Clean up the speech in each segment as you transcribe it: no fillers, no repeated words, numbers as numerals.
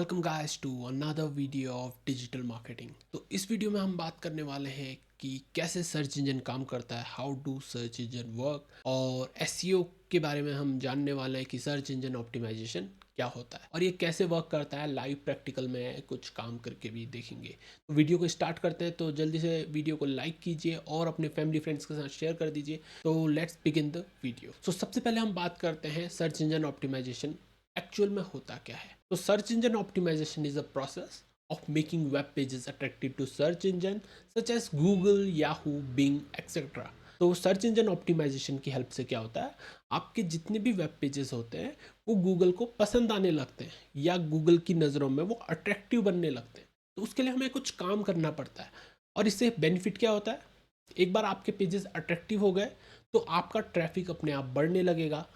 Welcome guys to another video of digital marketing. तो इस video में हम बात करने वाले हैं कि कैसे सर्च इंजन काम करता है, how do search engine work, और एसईओ के बारे में हम जानने वाले हैं कि सर्च इंजन ऑप्टिमाइजेशन क्या होता है और ये कैसे वर्क करता है। लाइव प्रैक्टिकल में कुछ काम करके भी देखेंगे। तो वीडियो को स्टार्ट करते हैं। तो जल्दी से वीडियो को लाइक कीजिए और अपने फैमिली फ्रेंड्स के साथ शेयर कर दीजिए। तो लेट्स बिगिन द वीडियो। सो सबसे पहले हम बात करते हैं सर्च इंजन ऑप्टिमाइजेशन एक्चुअल में होता क्या है। तो search engine optimisation is a process of making web pages attractive to search engine such as Google, Yahoo, Bing, etc. तो सर्च इंजन ऑप्टिमाइजेशन की हेल्प से क्या होता है, आपके जितने भी वेब पेजेस होते हैं वो गूगल को पसंद आने लगते हैं या गूगल की नज़रों में वो अट्रैक्टिव बनने लगते हैं। तो उसके लिए हमें कुछ काम करना पड़ता है और इससे बेनिफिट क्या होता है, एक बार आपके पेजेस अट्रैक्टिव हो गए तो आपका ट्रैफिक अपने आप बढ़ने लगेगा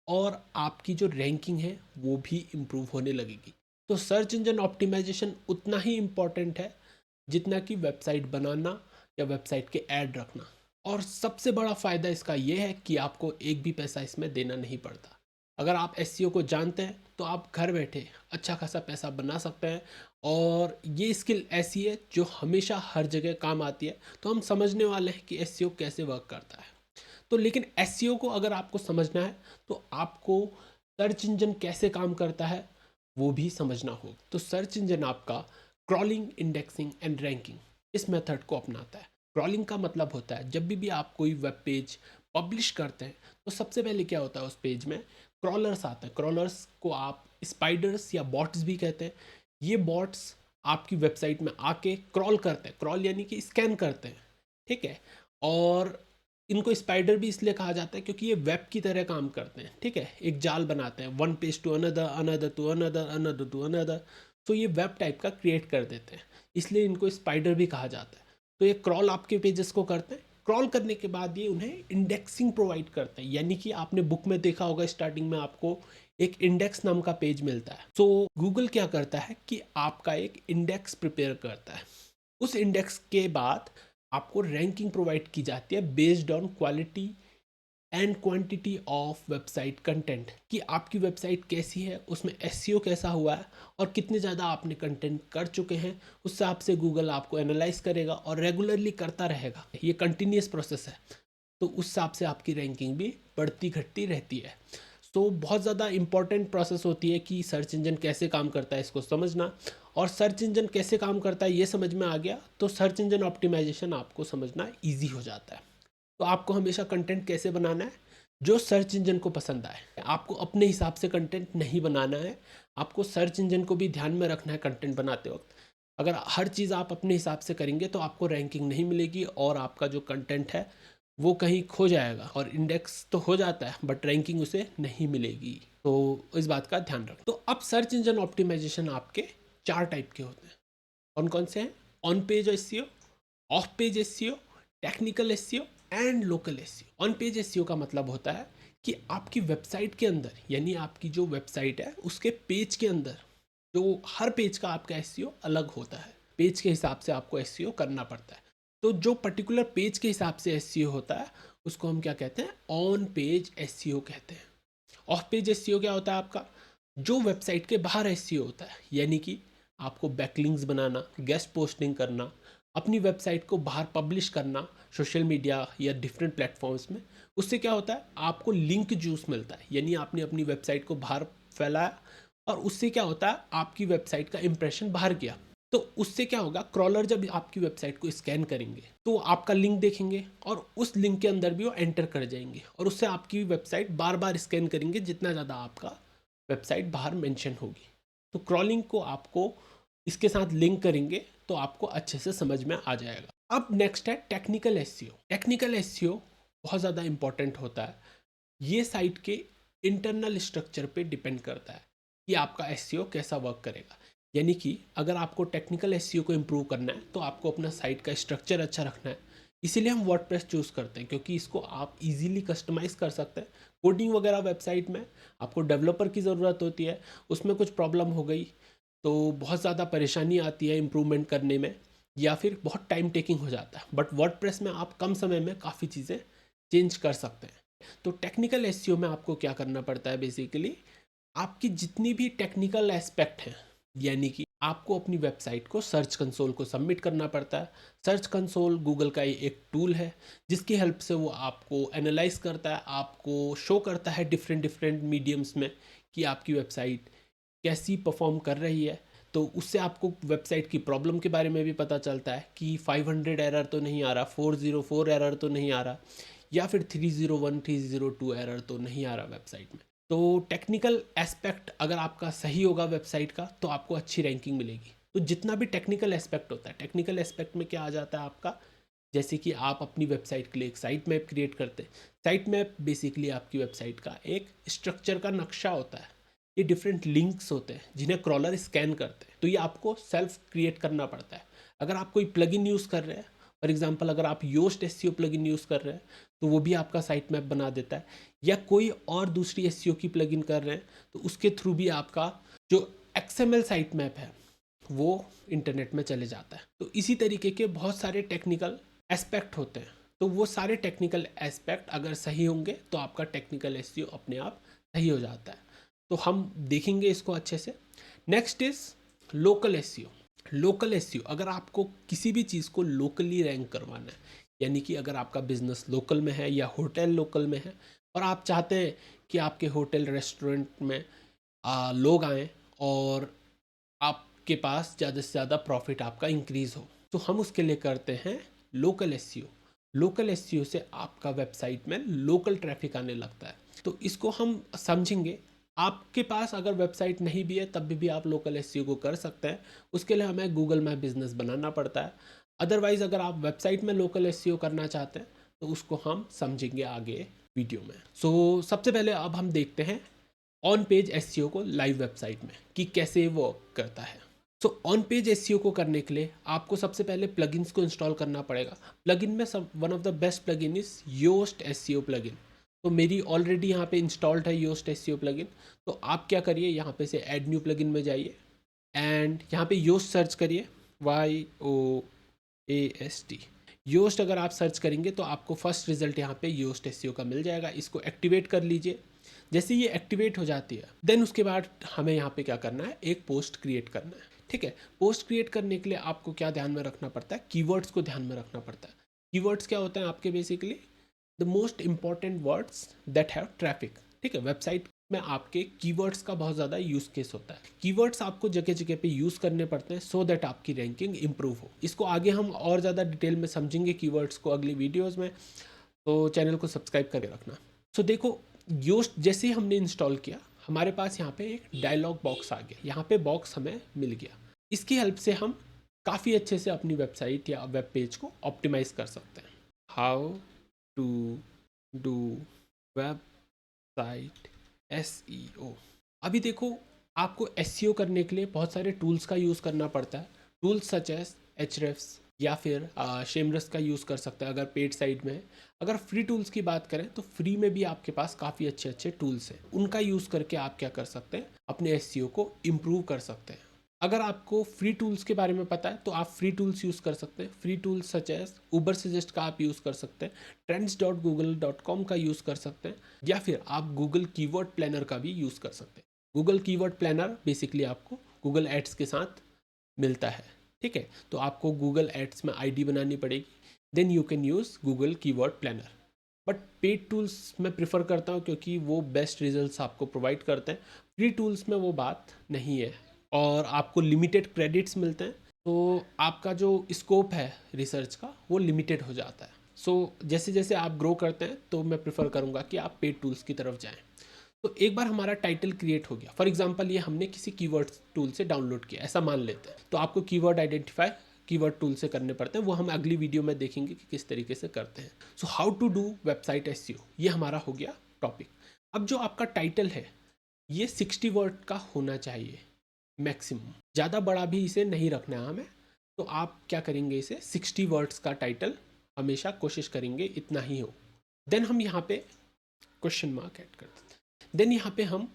और आपकी जो रैंकिंग है वो भी इम्प्रूव होने लगेगी। तो सर्च इंजन ऑप्टिमाइजेशन उतना ही इम्पॉर्टेंट है जितना कि वेबसाइट बनाना या वेबसाइट के ऐड रखना। और सबसे बड़ा फ़ायदा इसका ये है कि आपको एक भी पैसा इसमें देना नहीं पड़ता। अगर आप एसईओ को जानते हैं तो आप घर बैठे अच्छा खासा पैसा बना सकते हैं। और ये स्किल ऐसी है जो हमेशा हर जगह काम आती है। तो हम समझने वाले हैं कि एसईओ कैसे वर्क करता है। तो लेकिन एसईओ को अगर आपको समझना है तो आपको सर्च इंजन कैसे काम करता है वो भी समझना होगा। तो सर्च इंजन आपका क्रॉलिंग, इंडेक्सिंग एंड रैंकिंग इस मेथड को अपनाता है। क्रॉलिंग का मतलब होता है जब भी आप कोई वेब पेज पब्लिश करते हैं तो सबसे पहले क्या होता है, उस पेज में क्रॉलर्स आते हैं। क्रॉलर्स को आप स्पाइडर्स या बॉट्स भी कहते हैं। ये बॉट्स आपकी वेबसाइट में आके क्रॉल करते हैं। क्रॉल यानी कि स्कैन करते हैं, ठीक है। और इनको स्पाइडर भी इसलिए कहा जाता है क्योंकि ये वेब की तरह काम करते हैं, ठीक है। एक जाल बनाते हैं, one page to another, another to another, another to another. तो ये वेब टाइप का क्रिएट कर देते हैं, इसलिए इनको स्पाइडर भी कहा जाता है। तो ये क्रॉल आपके पेजेस को करते हैं। क्रॉल करने के बाद ये उन्हें इंडेक्सिंग प्रोवाइड करते हैं, यानी कि आपने बुक में देखा होगा स्टार्टिंग में आपको एक इंडेक्स नाम का पेज मिलता है। तो गूगल क्या करता है कि आपका एक इंडेक्स प्रिपेयर करता है। उस इंडेक्स के बाद आपको रैंकिंग प्रोवाइड की जाती है based on quality and quantity of website content, कि आपकी वेबसाइट कैसी है, उसमें एसईओ कैसा हुआ है और कितने ज़्यादा आपने कंटेंट कर चुके हैं। उस हिसाब से गूगल आपको एनालाइज करेगा और रेगुलरली करता रहेगा। ये कंटिन्यूस प्रोसेस है। तो उस हिसाब से आपकी रैंकिंग भी बढ़ती घटती रहती है। तो बहुत ज़्यादा इंपॉर्टेंट प्रोसेस होती है कि सर्च इंजन कैसे काम करता है इसको समझना। और सर्च इंजन कैसे काम करता है ये समझ में आ गया तो सर्च इंजन ऑप्टिमाइजेशन आपको समझना ईजी हो जाता है। तो आपको हमेशा कंटेंट कैसे बनाना है जो सर्च इंजन को पसंद आए। आपको अपने हिसाब से कंटेंट नहीं बनाना है, आपको सर्च इंजन को भी ध्यान में रखना है कंटेंट बनाते वक्त। अगर हर चीज़ आप अपने हिसाब से करेंगे तो आपको रैंकिंग नहीं मिलेगी और आपका जो कंटेंट है वो कहीं खो जाएगा। और इंडेक्स तो हो जाता है बट रैंकिंग उसे नहीं मिलेगी। तो इस बात का ध्यान रख। तो अब सर्च इंजन ऑप्टिमाइजेशन आपके चार टाइप के होते हैं। कौन कौन से हैं? On page SEO, of page SEO, technical SEO and local SEO. On page SEO का मतलब होता है कि आपकी वेबसाइट के अंदर, यानी आपकी जो वेबसाइट है उसके पेज के अंदर, जो हर पेज का आपका एसईओ अलग होता है। पेज के हिसाब से आपको एसईओ करना पड़ता है। तो जो पर्टिकुलर पेज के हिसाब से एसईओ होता है उसको हम क्या कहते हैं? ऑन पेज एसईओ कहते हैं। ऑफ पेज एसईओ क्या होता है आपका? जो वेबसाइट के बाहर एसईओ होता है, यानी कि आपको बैकलिंक्स बनाना, गेस्ट पोस्टिंग करना, अपनी वेबसाइट को बाहर पब्लिश करना सोशल मीडिया या डिफरेंट प्लेटफॉर्म्स में। उससे क्या होता है? आपको लिंक जूस मिलता है, यानी आपने अपनी वेबसाइट को बाहर फैलाया और उससे क्या होता है? आपकी वेबसाइट का इंप्रेशन बाहर गया। तो उससे क्या होगा? क्रॉलर जब आपकी वेबसाइट को स्कैन करेंगे तो आपका लिंक देखेंगे और उस लिंक के अंदर भी वो एंटर कर जाएंगे और उससे आपकी वेबसाइट बार बार स्कैन करेंगे जितना ज़्यादा आपका वेबसाइट बाहर मेंशन होगी। तो क्रॉलिंग को आपको इसके साथ लिंक करेंगे तो आपको अच्छे से समझ में आ जाएगा। अब नेक्स्ट है टेक्निकल एसईओ। टेक्निकल एसईओ बहुत ज़्यादा इंपॉर्टेंट होता है। ये साइट के इंटरनल स्ट्रक्चर पे डिपेंड करता है कि आपका एसईओ कैसा वर्क करेगा। यानी कि अगर आपको टेक्निकल एसईओ को इम्प्रूव करना है तो आपको अपना साइट का स्ट्रक्चर अच्छा रखना है। इसीलिए हम वर्डप्रेस चूज़ करते हैं क्योंकि इसको आप इजीली कस्टमाइज़ कर सकते हैं। कोडिंग वगैरह वेबसाइट में आपको डेवलपर की ज़रूरत होती है, उसमें कुछ प्रॉब्लम हो गई तो बहुत ज़्यादा परेशानी आती है इम्प्रूवमेंट करने में या फिर बहुत टाइम टेकिंग हो जाता है। बट वर्डप्रेस में आप कम समय में काफ़ी चीज़ें चेंज कर सकते हैं। तो टेक्निकल एसईओ में आपको क्या करना पड़ता है? बेसिकली आपकी जितनी भी टेक्निकल एस्पेक्ट हैं यानी कि आपको अपनी वेबसाइट को सर्च कंसोल को सबमिट करना पड़ता है। सर्च कंसोल गूगल का ही एक टूल है जिसकी हेल्प से वो आपको एनालाइज करता है, आपको शो करता है डिफरेंट डिफरेंट मीडियम्स में कि आपकी वेबसाइट कैसी परफॉर्म कर रही है। तो उससे आपको वेबसाइट की प्रॉब्लम के बारे में भी पता चलता है कि 500 एरर तो नहीं आ रहा, 404 एरर तो नहीं आ रहा, या फिर 301 302 एरर तो नहीं आ रहा वेबसाइट में। तो टेक्निकल एस्पेक्ट अगर आपका सही होगा वेबसाइट का तो आपको अच्छी रैंकिंग मिलेगी। तो जितना भी टेक्निकल एस्पेक्ट होता है, टेक्निकल एस्पेक्ट में क्या आ जाता है आपका, जैसे कि आप अपनी वेबसाइट के लिए एक साइट मैप क्रिएट करते हैं। साइट मैप बेसिकली आपकी वेबसाइट का एक स्ट्रक्चर का नक्शा होता है। ये डिफरेंट लिंक्स होते हैं जिन्हें क्रॉलर स्कैन करते हैं, तो ये आपको सेल्फ क्रिएट करना पड़ता है। अगर आप कोई प्लगइन यूज़ कर रहे हैं, फॉर एग्जांपल अगर आप योस्ट एसईओ प्लगइन यूज़ कर रहे हैं तो वो भी आपका साइट मैप बना देता है, या कोई और दूसरी एसईओ की प्लगइन कर रहे हैं तो उसके थ्रू भी आपका जो एक्सएमएल साइट मैप है वो इंटरनेट में चले जाता है। तो इसी तरीके के बहुत सारे टेक्निकल एस्पेक्ट होते हैं। तो वो सारे टेक्निकल एस्पेक्ट अगर सही होंगे तो आपका टेक्निकल एसईओ अपने आप सही हो जाता है। तो हम देखेंगे इसको अच्छे से। Next is local SEO. Local SEO, अगर आपको किसी भी चीज़ को लोकली रैंक करवाना है, यानी कि अगर आपका बिजनेस लोकल में है या होटल लोकल में है और आप चाहते हैं कि आपके होटल रेस्टोरेंट में लोग आएँ और आपके पास ज़्यादा से ज़्यादा प्रॉफिट आपका इंक्रीज़ हो, तो हम उसके लिए करते हैं लोकल एसईओ। लोकल एसईओ से आपका वेबसाइट में लोकल ट्रैफिक आने लगता है। तो इसको हम समझेंगे। आपके पास अगर वेबसाइट नहीं भी है तब भी आप लोकल एसईओ को कर सकते हैं। उसके लिए हमें गूगल माई बिजनेस बनाना पड़ता है। अदरवाइज़ अगर आप वेबसाइट में लोकल एसईओ करना चाहते हैं तो उसको हम समझेंगे आगे वीडियो में। सो सबसे पहले अब हम देखते हैं ऑन पेज एसईओ को लाइव वेबसाइट में कि कैसे वो करता है। सो ऑन पेज एसईओ को करने के लिए आपको सबसे पहले प्लगइन्स को इंस्टॉल करना पड़ेगा। प्लगइन में सब one of the best plugin is Yoast SEO plugin. तो मेरी ऑलरेडी यहाँ पे इंस्टॉल्ड है योस्ट एसईओ प्लगइन। तो आप क्या करिए, यहाँ पे से ऐड न्यू प्लगइन में जाइए एंड यहाँ पे योस्ट सर्च करिए, YOAST। योस्ट अगर आप सर्च करेंगे तो आपको फर्स्ट रिजल्ट यहाँ पे योस्ट एसईओ का मिल जाएगा। इसको एक्टिवेट कर लीजिए। जैसे ये एक्टिवेट हो जाती है देन उसके बाद हमें यहाँ पे क्या करना है, एक पोस्ट क्रिएट करना है। ठीक है, पोस्ट क्रिएट करने के लिए आपको क्या ध्यान में रखना पड़ता है, कीवर्ड्स को ध्यान में रखना पड़ता है। कीवर्ड्स क्या होते हैं आपके, basically the most important words that have traffic. ठीक है, वेबसाइट में आपके कीवर्ड्स का बहुत ज़्यादा यूज केस होता है। कीवर्ड्स आपको जगह जगह पे यूज़ करने पड़ते हैं सो दैट आपकी रैंकिंग इंप्रूव हो। इसको आगे हम और ज़्यादा डिटेल में समझेंगे कीवर्ड्स को अगली वीडियोज़ में। तो चैनल को सब्सक्राइब करके रखना। सो देखो, योस्ट जैसे ही हमने इंस्टॉल किया हमारे पास यहाँ पे एक डायलॉग बॉक्स आ गया। यहाँ पे बॉक्स हमें मिल गया। इसकी हेल्प से हम काफ़ी अच्छे से अपनी वेबसाइट या वेब पेज को ऑप्टिमाइज कर सकते हैं। How to do website SEO. अभी देखो, आपको एसईओ करने के लिए बहुत सारे टूल्स का यूज़ करना पड़ता है। टूल्स सच एज एचरेफ्स या फिर शेमरस का यूज़ कर सकते हैं अगर पेड साइड में है। अगर फ्री टूल्स की बात करें तो फ्री में भी आपके पास काफ़ी अच्छे अच्छे टूल्स हैं। उनका यूज़ करके आप क्या कर सकते हैं, अपने एसईओ को इम्प्रूव कर सकते हैं। अगर आपको फ्री टूल्स के बारे में पता है तो आप फ्री टूल्स यूज़ कर सकते हैं। फ्री टूल्स सच एज उबर सजेस्ट का आप यूज़ कर सकते हैं, trends.google.com का यूज़ कर सकते हैं, या फिर आप गूगल कीवर्ड प्लानर का भी यूज़ कर सकते हैं। गूगल कीवर्ड प्लानर बेसिकली आपको गूगल एड्स के साथ मिलता है। ठीक है, तो आपको गूगल एड्स में आईडी बनानी पड़ेगी, then you can use Google keyword planner. But paid tools मैं प्रिफर करता हूँ क्योंकि वो बेस्ट रिजल्ट्स आपको प्रोवाइड करते हैं। फ्री टूल्स में वो बात नहीं है और आपको लिमिटेड क्रेडिट्स मिलते हैं, तो आपका जो स्कोप है रिसर्च का वो लिमिटेड हो जाता है। जैसे जैसे आप ग्रो करते हैं तो मैं प्रिफर करूँगा कि आप पेड टूल्स की तरफ जाएँ। तो एक बार हमारा टाइटल क्रिएट हो गया, फॉर एग्जांपल ये हमने किसी कीवर्ड टूल से डाउनलोड किया ऐसा मान लेते हैं, तो आपको कीवर्ड आइडेंटिफाई कीवर्ड टूल से करने पड़ते हैं। वो हम अगली वीडियो में देखेंगे कि किस तरीके से करते हैं। So how to do website SEO, ये हमारा हो गया टॉपिक। अब जो आपका टाइटल है ये 60 वर्ड का होना चाहिए मैक्सिमम, ज़्यादा बड़ा भी इसे नहीं रखना है हमें। तो आप क्या करेंगे, इसे 60 वर्ड्स का टाइटल हमेशा कोशिश करेंगे इतना ही हो। देन हम यहाँ पे क्वेश्चन मार्क ऐड कर देते हैं। देन यहाँ पे हम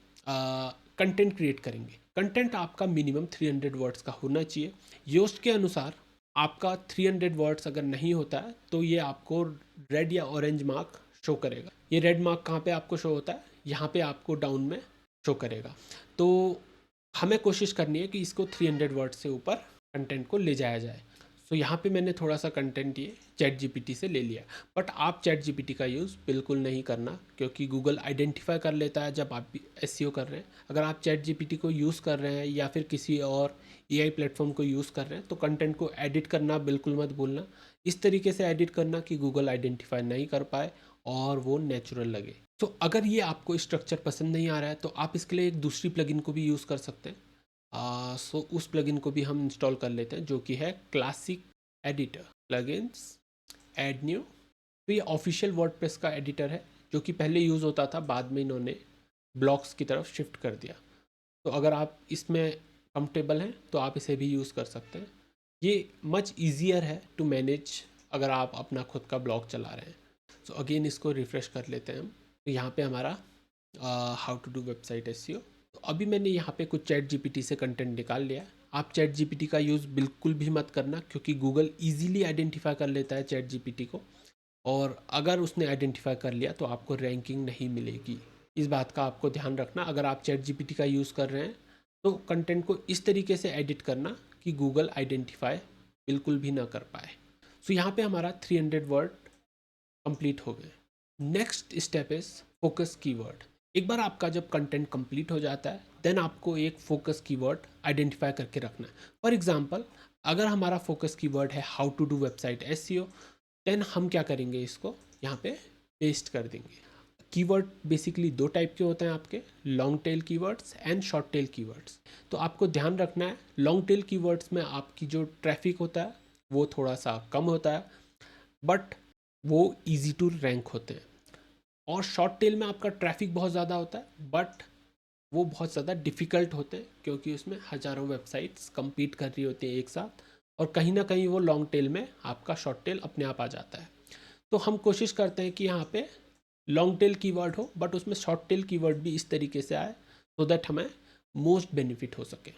कंटेंट क्रिएट करेंगे। कंटेंट आपका मिनिमम 300 वर्ड्स का होना चाहिए। योस्ट के अनुसार आपका 300 वर्ड्स अगर नहीं होता है तो ये आपको रेड या ऑरेंज मार्क शो करेगा। ये रेड मार्क कहाँ पे आपको शो होता है, यहाँ पे आपको डाउन में शो करेगा। तो हमें कोशिश करनी है कि इसको 300 वर्ड से ऊपर कंटेंट को ले जाया जाए। सो यहाँ पे मैंने थोड़ा सा कंटेंट ये चैट जीपीटी से ले लिया, बट आप चैट जीपीटी का यूज़ बिल्कुल नहीं करना, क्योंकि गूगल आइडेंटिफाई कर लेता है जब आप एसईओ कर रहे हैं। अगर आप चैट जीपीटी को यूज़ कर रहे हैं या फिर किसी और एआई प्लेटफॉर्म को यूज़ कर रहे हैं, तो कंटेंट को एडिट करना बिल्कुल मत भूलना। इस तरीके से एडिट करना कि गूगल आइडेंटिफाई नहीं कर पाए और वो नेचुरल लगे। तो अगर ये आपको स्ट्रक्चर पसंद नहीं आ रहा है तो आप इसके लिए एक दूसरी प्लगइन को भी यूज़ कर सकते हैं। सो उस प्लगइन को भी हम इंस्टॉल कर लेते हैं, जो कि है classic editor plugins add new. तो ये ऑफिशियल वर्डप्रेस का एडिटर है, जो कि पहले यूज़ होता था, बाद में इन्होंने ब्लॉक्स की तरफ शिफ्ट कर दिया। तो अगर आप इसमें कंफर्टेबल हैं तो आप इसे भी यूज़ कर सकते हैं। ये मच ईजियर है टू मैनेज अगर आप अपना खुद का ब्लॉग चला रहे हैं। सो अगेन इसको रिफ़्रेश कर लेते हैं हम। तो यहाँ पे हमारा how to do website SEO. तो अभी मैंने यहाँ पे कुछ चैट जीपीटी से कंटेंट निकाल लिया है। आप चैट जीपीटी का यूज़ बिल्कुल भी मत करना, क्योंकि गूगल ईजिली आइडेंटिफाई कर लेता है चैट जीपीटी को, और अगर उसने आइडेंटिफाई कर लिया तो आपको रैंकिंग नहीं मिलेगी। इस बात का आपको ध्यान रखना। अगर आप चैट जीपीटी का यूज़ कर रहे हैं तो कंटेंट को इस तरीके से एडिट करना कि गूगल आइडेंटिफाई बिल्कुल भी ना कर पाए। सो यहाँ पे हमारा 300 वर्ड कंप्लीट हो गए। Next step is focus keyword. एक बार आपका जब कंटेंट कंप्लीट हो जाता है, देन आपको एक फोकस कीवर्ड आइडेंटिफाई करके रखना है। फॉर एग्जांपल, अगर हमारा फोकस कीवर्ड है how to do website SEO, then हम क्या करेंगे, इसको यहाँ पे पेस्ट कर देंगे। कीवर्ड बेसिकली दो टाइप के होते हैं आपके, long tail keywords and short tail keywords. तो आपको ध्यान रखना है, लॉन्ग टेल कीवर्ड्स में आपकी जो ट्रैफिक होता है वो थोड़ा सा कम होता है, बट वो इजी टू रैंक होते हैं। और शॉर्ट टेल में आपका ट्रैफिक बहुत ज़्यादा होता है, बट वो बहुत ज़्यादा डिफ़िकल्ट होते हैं, क्योंकि उसमें हज़ारों वेबसाइट्स compete कर रही होती हैं एक साथ, और कहीं ना कहीं वो लॉन्ग टेल में आपका शॉर्ट टेल अपने आप आ जाता है। तो हम कोशिश करते हैं कि यहाँ पे लॉन्ग टेल कीवर्ड हो, बट उसमें शॉर्ट टेल कीवर्ड भी इस तरीके से आए, सो दैट हमें मोस्ट बेनिफिट हो सके।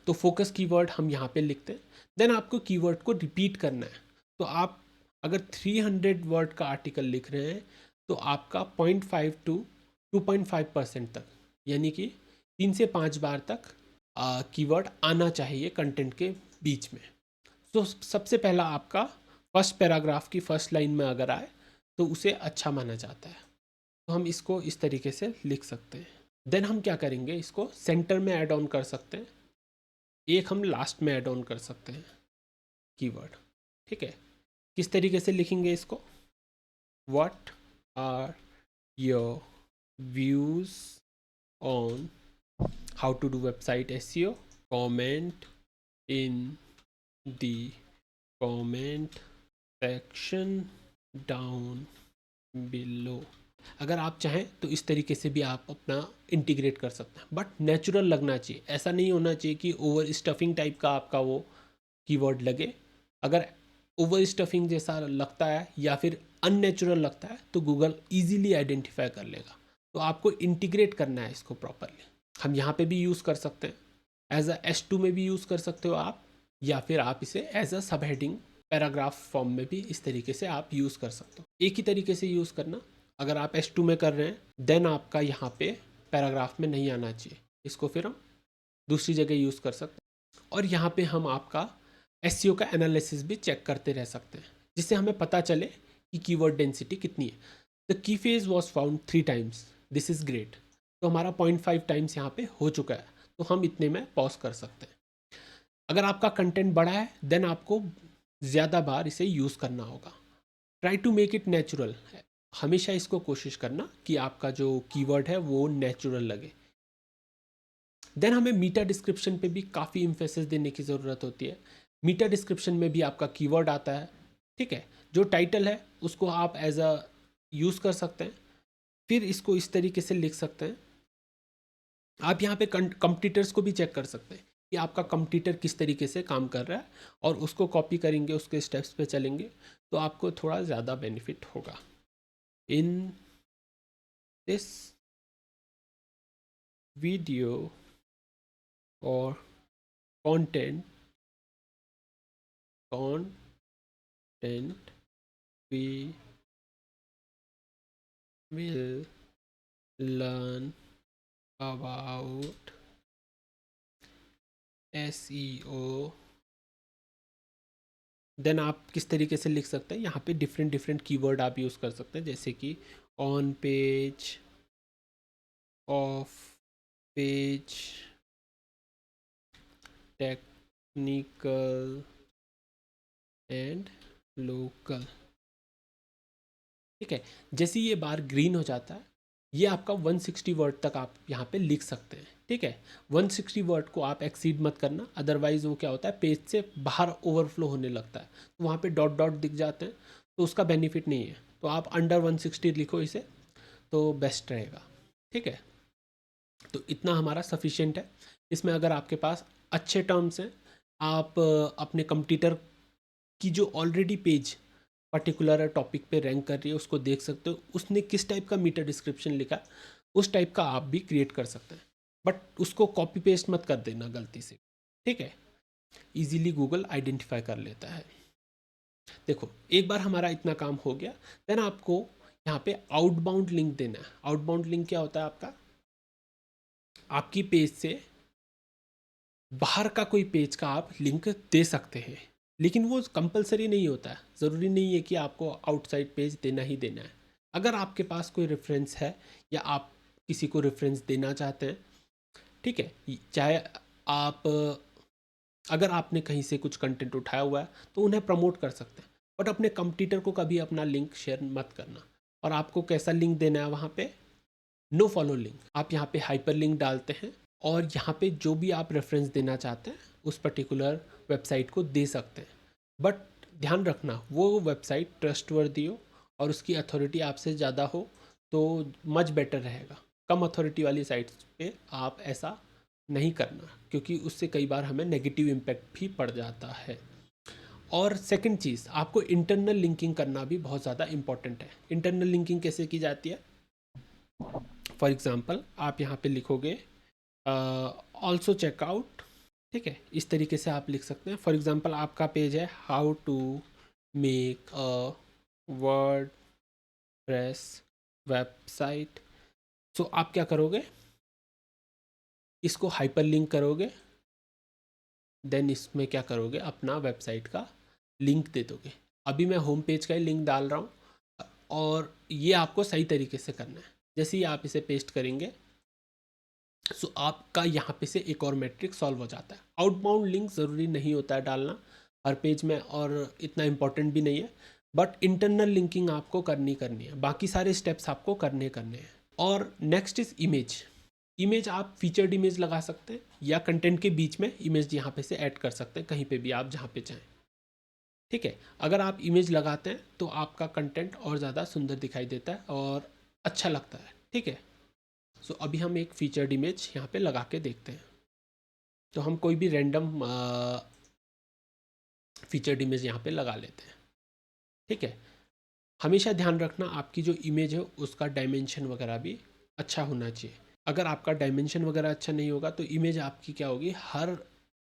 तो फोकस कीवर्ड हम यहाँ पे लिखते हैं। देन आपको कीवर्ड को रिपीट करना है। तो आप अगर 300 वर्ड का आर्टिकल लिख रहे हैं तो आपका 0.5 टू 2.5% तक, यानी कि 3 से 5 बार तक कीवर्ड आना चाहिए कंटेंट के बीच में। तो सबसे पहला आपका फर्स्ट पैराग्राफ की फर्स्ट लाइन में अगर आए तो उसे अच्छा माना जाता है। तो हम इसको इस तरीके से लिख सकते हैं। देन हम क्या करेंगे, इसको सेंटर में ऐड ऑन कर सकते हैं, एक हम लास्ट में ऐड ऑन कर सकते हैं कीवर्ड। ठीक है, किस तरीके से लिखेंगे इसको, what are your views on how to do website SEO, comment in the comment section down below. अगर आप चाहें तो इस तरीके से भी आप अपना इंटीग्रेट कर सकते हैं, बट नेचुरल लगना चाहिए। ऐसा नहीं होना चाहिए कि ओवर स्टफिंग टाइप का आपका वो कीवर्ड लगे। अगर ओवर स्टफिंग जैसा लगता है या फिर अननेचुरल लगता है तो गूगल इजीली आइडेंटिफाई कर लेगा। तो आपको इंटीग्रेट करना है इसको प्रॉपरली। हम यहाँ पे भी यूज़ कर सकते हैं, एज अ S2 में भी यूज़ कर सकते हो आप, या फिर आप इसे एज अ सब हेडिंग पैराग्राफ फॉर्म में भी इस तरीके से आप यूज़ कर सकते हो। एक ही तरीके से यूज़ करना। अगर आप S2 में कर रहे हैं देन आपका यहाँ पे पैराग्राफ में नहीं आना चाहिए, इसको फिर हम दूसरी जगह यूज़ कर सकते हैं। और यहाँ पे हम आपका एसईओ का एनालिसिस भी चेक करते रह सकते हैं, जिससे हमें पता चले कि कीवर्ड डेंसिटी कितनी है। The key phase was found 3 times, this is great. तो हमारा 0.5 टाइम्स यहाँ पे हो चुका है, तो हम इतने में पॉज कर सकते हैं। अगर आपका कंटेंट बड़ा है देन आपको ज़्यादा बार इसे यूज़ करना होगा। Try to make it natural. हमेशा इसको कोशिश करना कि आपका जो कीवर्ड है वो नेचुरल लगे। देन हमें मीटा डिस्क्रिप्शन पे भी काफ़ी इम्फेसिस देने की ज़रूरत होती है। मीटा डिस्क्रिप्शन में भी आपका कीवर्ड आता है, ठीक है। जो टाइटल है उसको आप एज अ यूज़ कर सकते हैं, फिर इसको इस तरीके से लिख सकते हैं। आप यहाँ पे कंपटीटर्स को भी चेक कर सकते हैं कि आपका कंपटीटर किस तरीके से काम कर रहा है, और उसको कॉपी करेंगे, उसके स्टेप्स पे चलेंगे, तो आपको थोड़ा ज़्यादा बेनिफिट होगा। इन दिस वीडियो और content we will learn about SEO, then आप किस तरीके से लिख सकते हैं, यहाँ पे डिफरेंट डिफरेंट कीवर्ड आप यूज़ कर सकते हैं, जैसे कि on page, off page, technical and local. ठीक है, जैसे ये बार ग्रीन हो जाता है, ये आपका 160 वर्ड तक आप यहाँ पे लिख सकते हैं। ठीक है, 160 वर्ड को आप एक्सीड मत करना, अदरवाइज वो क्या होता है, पेज से बाहर ओवरफ्लो होने लगता है, तो वहाँ पे डॉट डॉट दिख जाते हैं, तो उसका बेनिफिट नहीं है। तो आप अंडर 160 लिखो इसे, तो बेस्ट रहेगा। ठीक है, तो इतना हमारा सफिशिएंट है। इसमें अगर आपके पास अच्छे टर्म्स हैं, आप अपने कंप्यूटर की जो ऑलरेडी पेज पर्टिकुलर टॉपिक पे रैंक कर रही है उसको देख सकते हो, उसने किस टाइप का मीटर डिस्क्रिप्शन लिखा, उस टाइप का आप भी क्रिएट कर सकते हैं, बट उसको कॉपी पेस्ट मत कर देना गलती से। ठीक है, इजीली गूगल आइडेंटिफाई कर लेता है। देखो, एक बार हमारा इतना काम हो गया, देन आपको यहाँ पे आउटबाउंड लिंक देना है। आउटबाउंड लिंक क्या होता है, आपकी पेज से बाहर का कोई पेज का आप लिंक दे सकते हैं, लेकिन वो कंपलसरी नहीं होता है। ज़रूरी नहीं है कि आपको आउटसाइड पेज देना ही देना है। अगर आपके पास कोई रेफरेंस है या आप किसी को रेफरेंस देना चाहते हैं, ठीक है, चाहे आप अगर आपने कहीं से कुछ कंटेंट उठाया हुआ है तो उन्हें प्रमोट कर सकते हैं, बट अपने कंप्यूटर को कभी अपना लिंक शेयर मत करना। और आपको कैसा लिंक देना है, वहाँ पे नो फॉलो लिंक, आप यहाँ पे हाइपर लिंक डालते हैं, और यहाँ पे जो भी आप रेफरेंस देना चाहते हैं उस पर्टिकुलर वेबसाइट को दे सकते हैं, बट ध्यान रखना वो वेबसाइट ट्रस्टवर्दी हो और उसकी अथॉरिटी आपसे ज़्यादा हो, तो मच बेटर रहेगा। कम अथॉरिटी वाली साइट्स पे आप ऐसा नहीं करना, क्योंकि उससे कई बार हमें नेगेटिव इम्पैक्ट भी पड़ जाता है। और सेकंड चीज़, आपको इंटरनल लिंकिंग करना भी बहुत ज़्यादा इंपॉर्टेंट है। इंटरनल लिंकिंग कैसे की जाती है, फॉर एग्ज़ाम्पल आप यहाँ पे लिखोगे ऑल्सो चेकआउट। ठीक है, इस तरीके से आप लिख सकते हैं। फॉर एग्ज़ाम्पल आपका पेज है how to make a WordPress website, so आप क्या करोगे, इसको हाइपर लिंक करोगे, देन इसमें क्या करोगे, अपना वेबसाइट का लिंक दे दोगे। अभी मैं होम पेज का ही लिंक डाल रहा हूँ, और ये आपको सही तरीके से करना है। जैसे ही आप इसे पेस्ट करेंगे, सो आपका यहाँ पे से एक और मैट्रिक सॉल्व हो जाता है। आउटबाउंड लिंक ज़रूरी नहीं होता है डालना हर पेज में, और इतना इम्पोर्टेंट भी नहीं है, बट इंटरनल लिंकिंग आपको करनी है, बाकी सारे स्टेप्स आपको करने हैं। और नेक्स्ट इज़ इमेज। इमेज आप फीचर्ड इमेज लगा सकते हैं, या कंटेंट के बीच में इमेज यहाँ पे से ऐड कर सकते हैं, कहीं पे भी आप जहाँ पे चाहें। ठीक है, अगर आप इमेज लगाते हैं तो आपका कंटेंट और ज़्यादा सुंदर दिखाई देता है और अच्छा लगता है। ठीक है, सो अभी हम एक फीचर्ड इमेज यहाँ पे लगा के देखते हैं। तो हम कोई भी रैंडम फीचर्ड इमेज यहाँ पे लगा लेते हैं। ठीक है, हमेशा ध्यान रखना आपकी जो इमेज है उसका डायमेंशन वगैरह भी अच्छा होना चाहिए। अगर आपका डायमेंशन वगैरह अच्छा नहीं होगा तो इमेज आपकी क्या होगी, हर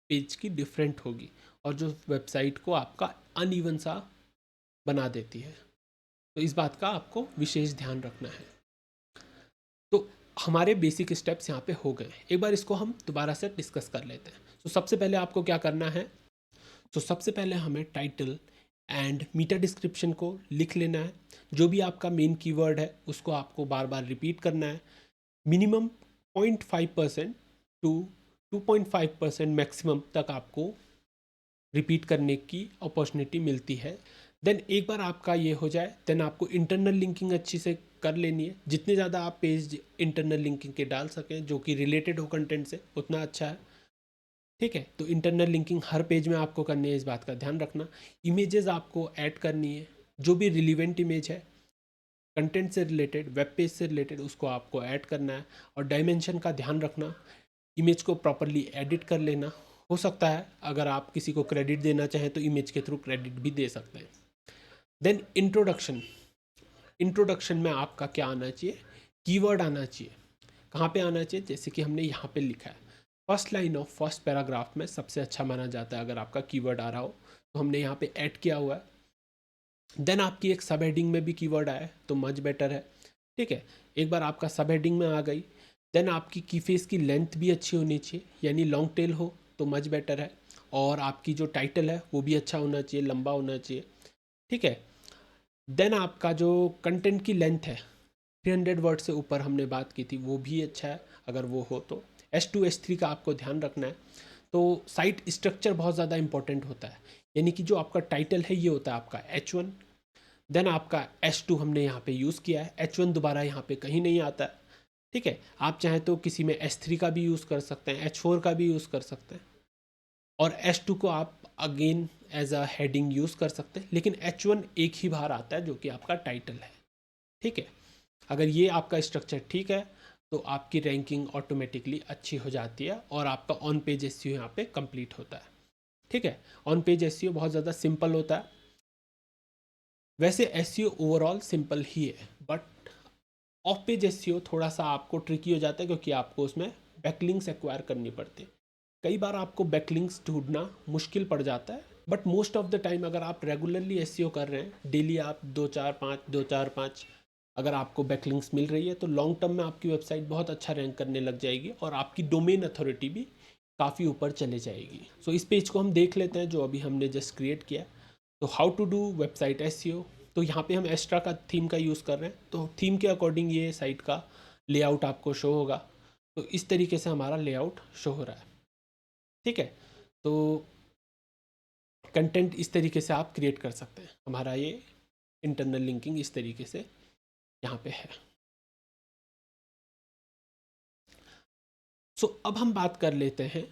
पेज की डिफरेंट होगी, और जो वेबसाइट को आपका अनइवन सा बना देती है। तो इस बात का आपको विशेष ध्यान रखना है। तो हमारे बेसिक स्टेप्स यहाँ पे हो गए, एक बार इसको हम दोबारा से डिस्कस कर लेते हैं। तो सबसे पहले आपको क्या करना है, तो सबसे पहले हमें टाइटल एंड मीटा डिस्क्रिप्शन को लिख लेना है। जो भी आपका मेन कीवर्ड है उसको आपको बार बार रिपीट करना है। मिनिमम 0.5% टू 2.5% मैक्सिमम तक आपको रिपीट करने की अपॉर्चुनिटी मिलती है। देन एक बार आपका ये हो जाए, देन आपको इंटरनल लिंकिंग अच्छी से कर लेनी है। जितने ज़्यादा आप पेज इंटरनल लिंकिंग के डाल सकें जो कि रिलेटेड हो कंटेंट से, उतना अच्छा है। ठीक है, तो इंटरनल लिंकिंग हर पेज में आपको करनी है, इस बात का ध्यान रखना। इमेजेस आपको ऐड करनी है, जो भी रिलीवेंट इमेज है कंटेंट से रिलेटेड, वेब पेज से रिलेटेड, उसको आपको ऐड करना है। और डायमेंशन का ध्यान रखना, इमेज को प्रॉपरली एडिट कर लेना। हो सकता है अगर आप किसी को क्रेडिट देना चाहें तो इमेज के थ्रू क्रेडिट भी दे सकते हैं। देन इंट्रोडक्शन, इंट्रोडक्शन में आपका क्या आना चाहिए, कीवर्ड आना चाहिए। कहाँ पे आना चाहिए, जैसे कि हमने यहाँ पे लिखा है first line of first paragraph में सबसे अच्छा माना जाता है अगर आपका कीवर्ड आ रहा हो, तो हमने यहाँ पे ऐड किया हुआ है। देन आपकी एक सब हेडिंग में भी कीवर्ड आए तो मच बेटर है। ठीक है, एक बार आपका सब हेडिंग में आ गई, देन आपकी की फेस की लेंथ भी अच्छी होनी चाहिए, यानी लॉन्ग टेल हो, तो मच बेटर है। और आपकी जो टाइटल है वो भी अच्छा होना चाहिए, लंबा होना चाहिए, ठीक है। देन आपका जो कंटेंट की लेंथ है 300 वर्ड से ऊपर हमने बात की थी, वो भी अच्छा है अगर वो हो तो। S2 S3 का आपको ध्यान रखना है। तो साइट स्ट्रक्चर बहुत ज़्यादा इंपॉर्टेंट होता है, यानी कि जो आपका टाइटल है ये होता है आपका H1, देन आपका S2 हमने यहाँ पे यूज़ किया है, H1 दोबारा यहाँ पे कहीं नहीं आता है, ठीक है। आप चाहें तो किसी में S3 का भी यूज़ कर सकते हैं, H4 का भी यूज़ कर सकते हैं, और S2 को आप again as a heading use कर सकते हैं, लेकिन H1 एक ही बार आता है जो कि आपका टाइटल है, ठीक है। अगर ये आपका स्ट्रक्चर ठीक है तो आपकी रैंकिंग ऑटोमेटिकली अच्छी हो जाती है और आपका ऑन पेज एसईओ यहाँ पे कंप्लीट होता है, ठीक है। ऑन पेज एसईओ बहुत ज़्यादा सिंपल होता है। वैसे एसईओ ओवरऑल सिंपल ही है, बट ऑफ पेज एसईओ थोड़ा सा आपको ट्रिकी हो जाता है, क्योंकि आपको उसमें बैकलिंक्स एक्वायर करनी पड़ती है। कई बार आपको बैकलिंक्स ढूंढना मुश्किल पड़ जाता है, but most of the time अगर आप रेगुलरली एसईओ कर रहे हैं, डेली आप 2 4 5 अगर आपको बैकलिंक्स मिल रही है, तो लॉन्ग टर्म में आपकी वेबसाइट बहुत अच्छा रैंक करने लग जाएगी और आपकी डोमेन अथॉरिटी भी काफ़ी ऊपर चले जाएगी। सो इस पेज को हम देख लेते हैं जो अभी हमने जस्ट क्रिएट किया। तो how to do website SEO. तो यहाँ पे हम एक्स्ट्रा का थीम का यूज़ कर रहे हैं, तो थीम के अकॉर्डिंग ये साइट का लेआउट आपको शो होगा। तो इस तरीके से हमारा लेआउट शो हो रहा है, ठीक है। तो कंटेंट इस तरीके से आप क्रिएट कर सकते हैं। हमारा ये इंटरनल लिंकिंग इस तरीके से यहाँ पे है। सो अब हम बात कर लेते हैं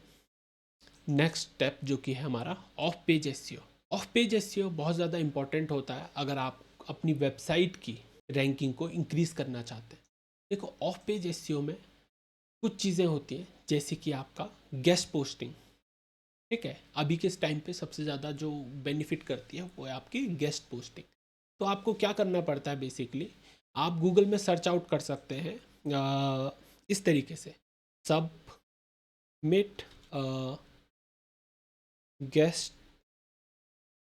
नेक्स्ट स्टेप, जो कि है हमारा of page SEO. Of page SEO बहुत ज़्यादा इंपॉर्टेंट होता है अगर आप अपनी वेबसाइट की रैंकिंग को इंक्रीज़ करना चाहते हैं। देखो, ऑफ पेज एसईओ में कुछ चीज़ें होती हैं, जैसे कि आपका गेस्ट पोस्टिंग, ठीक है। अभी के टाइम पे सबसे ज़्यादा जो बेनिफिट करती है वो है आपकी गेस्ट पोस्टिंग। तो आपको क्या करना पड़ता है, बेसिकली आप गूगल में सर्च आउट कर सकते हैं इस तरीके से, सबमिट गेस्ट